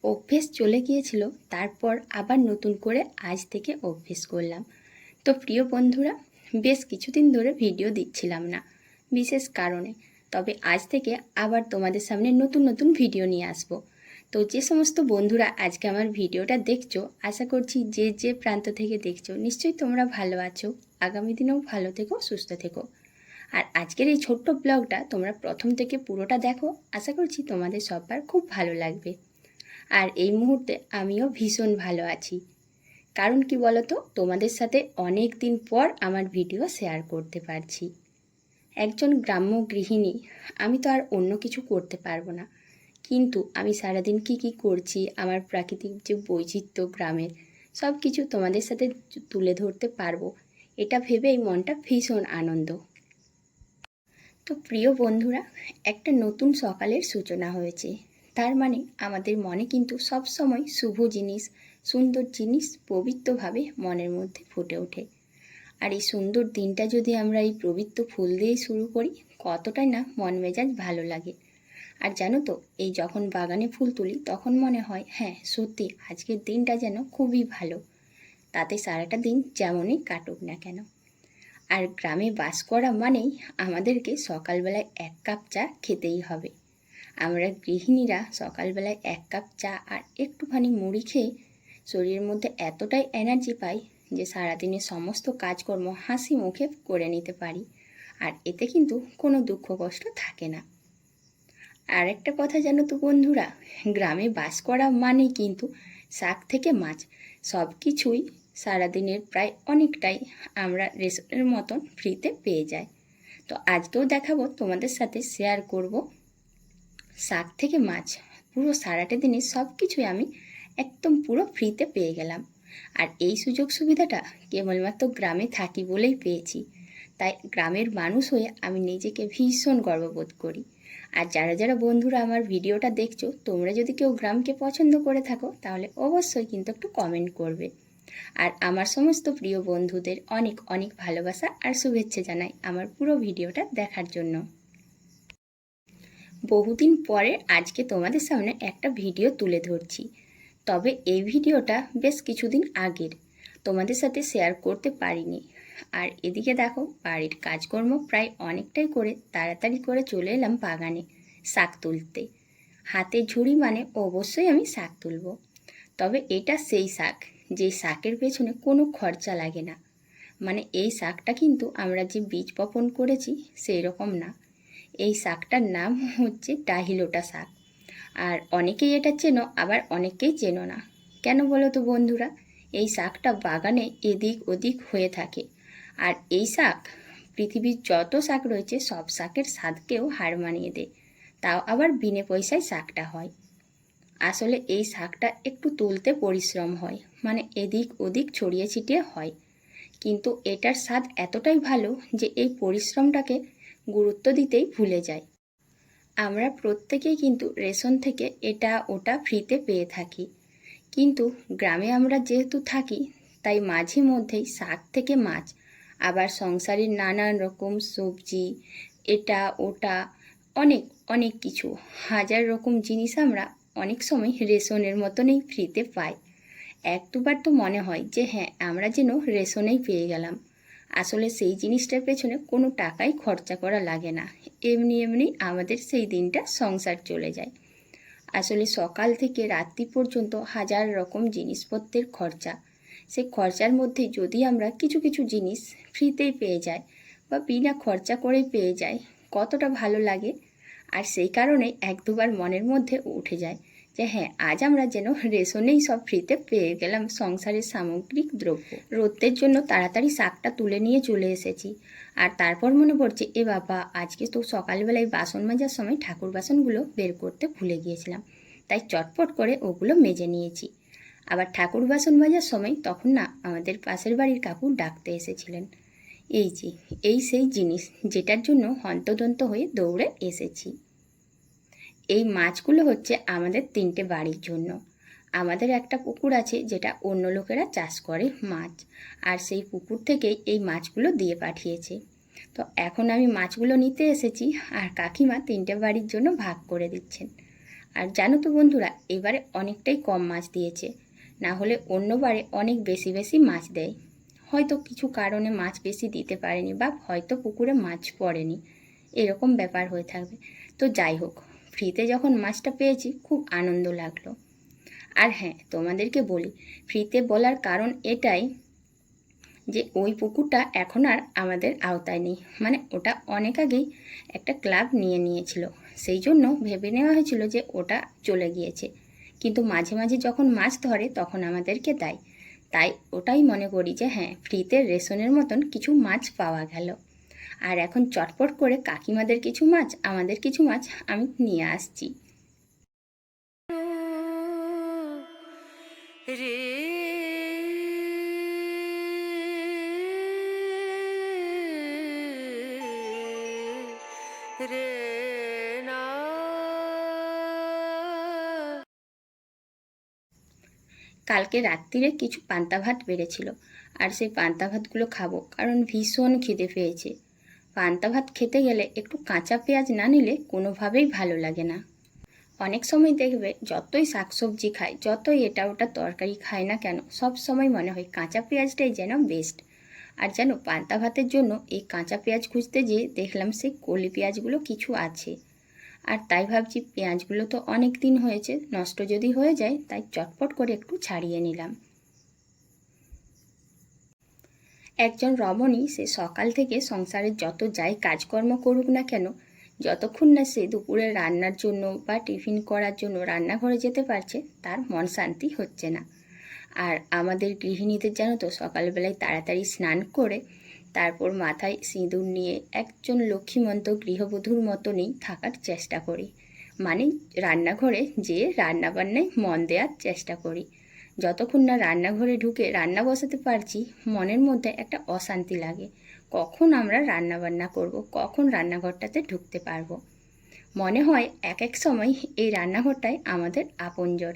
অভ্যেস চলে গিয়েছিল, তারপর আবার নতুন করে আজ থেকে অভ্যেস করলাম। তো প্রিয় বন্ধুরা, বেশ কিছুদিন ধরে ভিডিও দিচ্ছিলাম না বিশেষ কারণে, তবে আজ থেকে আবার তোমাদের সামনে নতুন নতুন ভিডিও নিয়ে আসব। তো যে সমস্ত বন্ধুরা আজকে আমার ভিডিওটা দেখছো, আশা করছি যে যে প্রান্ত থেকে দেখছো নিশ্চয়ই তোমরা ভালো আছো, আগামী দিনেও ভালো থেকো, সুস্থ থেকো। আর আজকের এই ছোট্ট ব্লগটা তোমরা প্রথম থেকে পুরোটা দেখো, আশা করছি তোমাদের সবার খুব ভালো লাগবে। আর এই মুহূর্তে আমিও ভীষণ ভালো আছি। কারণ কি বলো তো, তোমাদের সাথে অনেক দিন পর আমার ভিডিও শেয়ার করতে পারছি। একজন গ্রাম্য গৃহিণী, আমি তো আর অন্য কিছু করতে পারবো না, কিন্তু আমি সারাদিন কি করছি, আমার প্রাকৃতিক যে বৈচিত্র্য গ্রামের সব কিছু তোমাদের সাথে তুলে ধরতে পারবো, এটা ভেবেই মনটা ভীষণ আনন্দ। তো প্রিয় বন্ধুরা, একটা নতুন সকালের সূচনা হয়েছে, তার মানে আমাদের মনে কিন্তু সব সময় শুভ জিনিস, সুন্দর জিনিস পবিত্রভাবে মনের মধ্যে ফুটে ওঠে। আর এই সুন্দর দিনটা যদি আমরা এই পবিত্র ফুল দিয়েই শুরু করি, কতটাই না মন মেজাজ ভালো লাগে। আর জানো তো, এই যখন বাগানে ফুল তুলি তখন মনে হয় হ্যাঁ সত্যি আজকের দিনটা যেন খুবই ভালো, তাতে সারাটা দিন যেমনই কাটুক না কেন। আর গ্রামে বাস করা মানেই আমাদেরকে সকালবেলায় এক কাপ চা খেতেই হবে। আমরা গৃহিণীরা সকালবেলায় এক কাপ চা আর একটুখানি মুড়ি খেয়ে শরীরের মধ্যে এতটাই এনার্জি পাই যে সারাদিনের সমস্ত কাজকর্ম হাসি মুখে করে নিতে পারি। আর এতে কিন্তু কোনো দুঃখ কষ্ট থাকে না। আর একটা কথা জানো তো বন্ধুরা, গ্রামে বাস করা মানেই কিন্তু শাক থেকে মাছ সব কিছুই সারাদিনের প্রায় অনেকটাই আমরা রেশনের মতন ফ্রিতে পেয়ে যাই। তো আজকেও দেখাবো, তোমাদের সাথে শেয়ার করব শাক থেকে মাছ, পুরো সারাটা দিনে সব কিছুই আমি একদম পুরো ফ্রিতে পেয়ে গেলাম। আর এই সুযোগ সুবিধাটা কেবলমাত্র গ্রামে থাকি বলেই পেয়েছি, তাই গ্রামের মানুষ হয়ে আমি নিজেকে ভীষণ গর্ববোধ করি। আর যারা যারা বন্ধুরা আমার ভিডিওটা দেখছো, তোমরা যদি কেউ গ্রামকে পছন্দ করে থাকো তাহলে অবশ্যই কিন্তু একটু কমেন্ট করবে। আর আমার সমস্ত প্রিয় বন্ধুদের অনেক অনেক ভালোবাসা আর শুভেচ্ছা জানাই আমার পুরো ভিডিওটা দেখার জন্য। বহুদিন পরে আজকে তোমাদের সামনে একটা ভিডিও তুলে ধরছি, তবে এই ভিডিওটা বেশ কিছুদিন আগের, তোমাদের সাথে শেয়ার করতে পারিনি। আর এদিকে দেখো, বাড়ির কাজকর্ম প্রায় অনেকটাই করে তাড়াতাড়ি করে চলে এলাম বাগানে শাক তুলতে। হাতে ঝুড়ি মানে অবশ্যই আমি শাক তুলব। তবে এটা সেই শাক যে শাকের পেছনে কোনো খরচা লাগে না। মানে এই শাকটা কিন্তু আমরা যে বীজ বপন করেছি সেই রকম না। এই শাকটার নাম হচ্ছে ডাহিলোটা শাক। আর অনেকেই এটা চেনো, আবার অনেকেই চেনো না। কেন বলো তো বন্ধুরা, এই শাকটা বাগানে এদিক ওদিক হয়ে থাকে। আর এই শাক পৃথিবীর যত শাক রয়েছে সব শাকের স্বাদকেও হার মানিয়ে দেয়, তাও আবার বিনে পয়সায় শাকটা হয়। আসলে এই শাকটা একটু তুলতে পরিশ্রম হয়, মানে এদিক ওদিক ছড়িয়ে ছিটিয়ে হয়, কিন্তু এটার স্বাদ এতটাই ভালো যে এই পরিশ্রমটাকে গুরুত্ব দিতেই ভুলে যায়। আমরা প্রত্যেকেই কিন্তু রেশন থেকে এটা ওটা ফ্রিতে পেয়ে থাকি, কিন্তু গ্রামে আমরা যেহেতু থাকি তাই মাঝে মধ্যেই শাক থেকে মাছ, আবার সংসারের নানান রকম সবজি, এটা ওটা অনেক অনেক কিছু হাজার রকম জিনিস আমরা অনেক সময় রেশনের মতনই ফ্রিতে পাই। এক দুবার তো মনে হয় যে হ্যাঁ আমরা যেন রেশনেই পেয়ে গেলাম। আসলে সেই জিনিসটার পেছনে কোনো টাকাই খরচা করা লাগে না, এমনি এমনি আমাদের সেই দিনটা সংসার চলে যায়। আসলে সকাল থেকে রাত্রি পর্যন্ত হাজার রকম জিনিসপত্রের খরচা, সেই খরচার মধ্যে যদি আমরা কিছু কিছু জিনিস ফ্রিতেই পেয়ে যাই বা বিনা খরচা করেই পেয়ে যাই, কতটা ভালো লাগে। আর সেই কারণে এক দুবার মনের মধ্যে উঠে যায় যে হ্যাঁ আজ আমরা যেন রেশনেই সব ফ্রিতে পেয়ে গেলাম সংসারের সামগ্রিক দ্রব্য। রোদ্রের জন্য তাড়াতাড়ি শাকটা তুলে নিয়ে চলে এসেছি। আর তারপর মনে পড়ছে এ বাবা, আজকে তো সকালবেলায় বাসন মাজার সময় ঠাকুর বাসনগুলো বের করতে ভুলে গিয়েছিলাম, তাই চটপট করে ওগুলো মেজে নিয়েছি। আবার ঠাকুর বাসন মাজার সময় তখন না আমাদের পাশের বাড়ির কাকু ডাকতে এসেছিলেন। এই যে এই সেই জিনিস যেটার জন্য হন্তদন্ত হয়ে দৌড়ে এসেছি। এই মাছগুলো হচ্ছে আমাদের 3টে বাড়ির জন্য। আমাদের একটা পুকুর আছে যেটা অন্য লোকেরা চাষ করে মাছ, আর সেই পুকুর থেকেই এই মাছগুলো দিয়ে পাঠিয়েছে। তো এখন আমি মাছগুলো নিতে এসেছি আর কাকিমা 3টে বাড়ির জন্য ভাগ করে দিচ্ছেন। আর জানো তো বন্ধুরা, এবারে অনেকটাই কম মাছ দিয়েছে, না হলে অন্যবারে অনেক বেশি বেশি মাছ দেয়। হয়তো কিছু কারণে মাছ বেশি দিতে পারেনি, বা হয়তো পুকুরে মাছ পড়েনি, এরকম ব্যাপার হয়ে থাকবে। তো যাই হোক, ফ্রিতে যখন মাছটা পেয়েছি খুব আনন্দ লাগলো। আর হ্যাঁ, তোমাদেরকে বলি, ফ্রিতে বলার কারণ এটাই যে ওই পুকুরটা এখন আর আমাদের আওতায় নেই, মানে ওটা অনেক আগেই একটা ক্লাব নিয়ে নিয়েছিল, সেই জন্য ভেবে নেওয়া হয়েছিল যে ওটা চলে গিয়েছে। কিন্তু মাঝে মাঝে যখন মাছ ধরে তখন আমাদেরকে দেয়, তাই ওটাই মনে করি যে হ্যাঁ, ফ্রিতে রেশনের মতন কিছু মাছ পাওয়া গেল। আর এখন চটপট করে কাকিমাদের কিছু মাছ, আমাদের কিছু মাছ আমি নিয়ে আসছি। কালকে রাত্রিরে কিছু পান্তা ভাত বেড়েছিল, আর সেই পান্তা ভাতগুলো খাবো, কারণ ভীষণ খিদে পেয়েছে। পান্তা ভাত খেতে গেলে একটু কাঁচা পেঁয়াজ না নিলে কোনোভাবেই ভালো লাগে না। অনেক সময় দেখবে যতই শাকসবজি খাই, যতই এটা ওটা তরকারি খাই না কেন, সব সময় মনে হয় কাঁচা পেঁয়াজটাই যেন বেস্ট। আর যেন পান্তা ভাতের জন্য এই কাঁচা পেঁয়াজ খুঁজতে যেয়ে দেখলাম সেই কলি পেঁয়াজগুলো কিছু আছে। আর তাই ভাবছি পেঁয়াজগুলো তো অনেক দিন হয়েছে, নষ্ট যদি হয়ে যায়, তাই চটপট করে একটু ছাড়িয়ে নিলাম। একজন রমণী সে সকাল থেকে সংসারের যত যাই কাজকর্ম করুক না কেন, যতক্ষণ না সে দুপুরে রান্নার জন্য বা টিফিন করার জন্য রান্নাঘরে যেতে পারছে, তার মন শান্তি হচ্ছে না। আর আমাদের গৃহিণীদের জানো তো, সকালবেলায় তাড়াতাড়ি স্নান করে তারপর মাথায় সিঁদুর নিয়ে একজন লক্ষ্মীমন্ত গৃহবধূর মতনই থাকার চেষ্টা করি, মানে রান্নাঘরে যেয়ে রান্নাবান্নায় মন দেওয়ার চেষ্টা করি। যতক্ষণ না রান্নাঘরে ঢুকে রান্না বসাতে পারছি, মনের মধ্যে একটা অশান্তি লাগে, কখন আমরা রান্নাবান্না করব, কখন রান্নাঘরটাতে ঢুকতে পারবো। মনে হয় এক এক সময় এই রান্নাঘরটাই আমাদের আপনজন।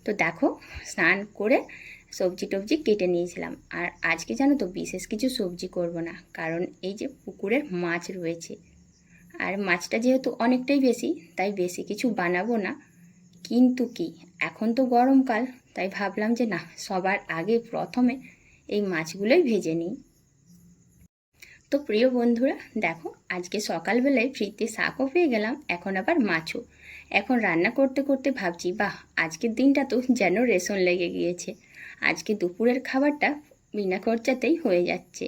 তো দেখো, স্নান করে সবজি টবজি কেটে নিয়েছিলাম। আর আজকে জানো তো বিশেষ কিছু সবজি করব না, কারণ এই যে পুকুরের মাছ রয়েছে, আর মাছটা যেহেতু অনেকটাই বেশি, তাই বেশি কিছু বানাবো না। কিন্তু কি, এখন তো গরমকাল, তাই ভাবলাম যে না, সবার আগে প্রথমে এই মাছগুলোই ভেজে নিই। তো প্রিয় বন্ধুরা দেখো, আজকে সকালবেলায় ফ্রিতে শাকও পেয়ে গেলাম, এখন আবার মাছও। এখন রান্না করতে করতে ভাবছি, বাহ, আজকের দিনটা তো যেন রেশন লেগে গিয়েছে, আজকে দুপুরের খাবারটা বিনা খরচাতেই হয়ে যাচ্ছে।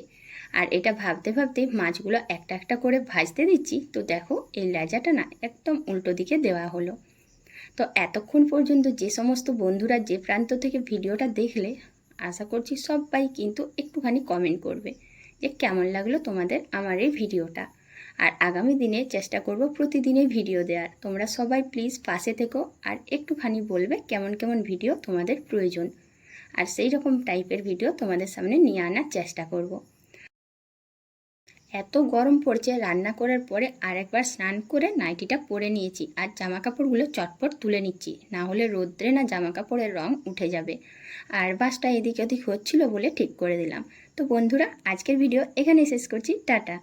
আর এটা ভাবতে ভাবতে মাছগুলো একটা একটা করে ভাজতে দিচ্ছি, তো দেখো এই লেজাটা না একদম উল্টো দিকে দেওয়া হলো। তো এতক্ষণ পর্যন্ত যে সমস্ত বন্ধুরা যে প্রান্ত থেকে ভিডিওটা দেখলে, আশা করছি সবাই কিন্তু একটুখানি কমেন্ট করবে যে কেমন লাগলো তোমাদের আমার এই ভিডিওটা। আর আগামী দিনে চেষ্টা করব প্রতিদিনই ভিডিও দেওয়ার। তোমরা সবাই প্লিজ পাশে থেকো, আর একটুখানি বলবে কেমন কেমন ভিডিও তোমাদের প্রয়োজন, আর সেই রকম টাইপের ভিডিও তোমাদের সামনে নিয়ে আনার চেষ্টা করব। এত গরম পড়ছে, রান্না করার পরে আরেকবার স্নান করে নাইটিটা পরে নিয়েছি, আর জামা কাপড়গুলো চটপট তুলে নিচ্ছি, না হলে রোদ্রে না জামা কাপড়ের রং উঠে যাবে। আর বাসটা এদিক ওদিক হচ্ছিল বলে ঠিক করে দিলাম। তো বন্ধুরা, আজকের ভিডিও এখানেই শেষ করছি, টাটা।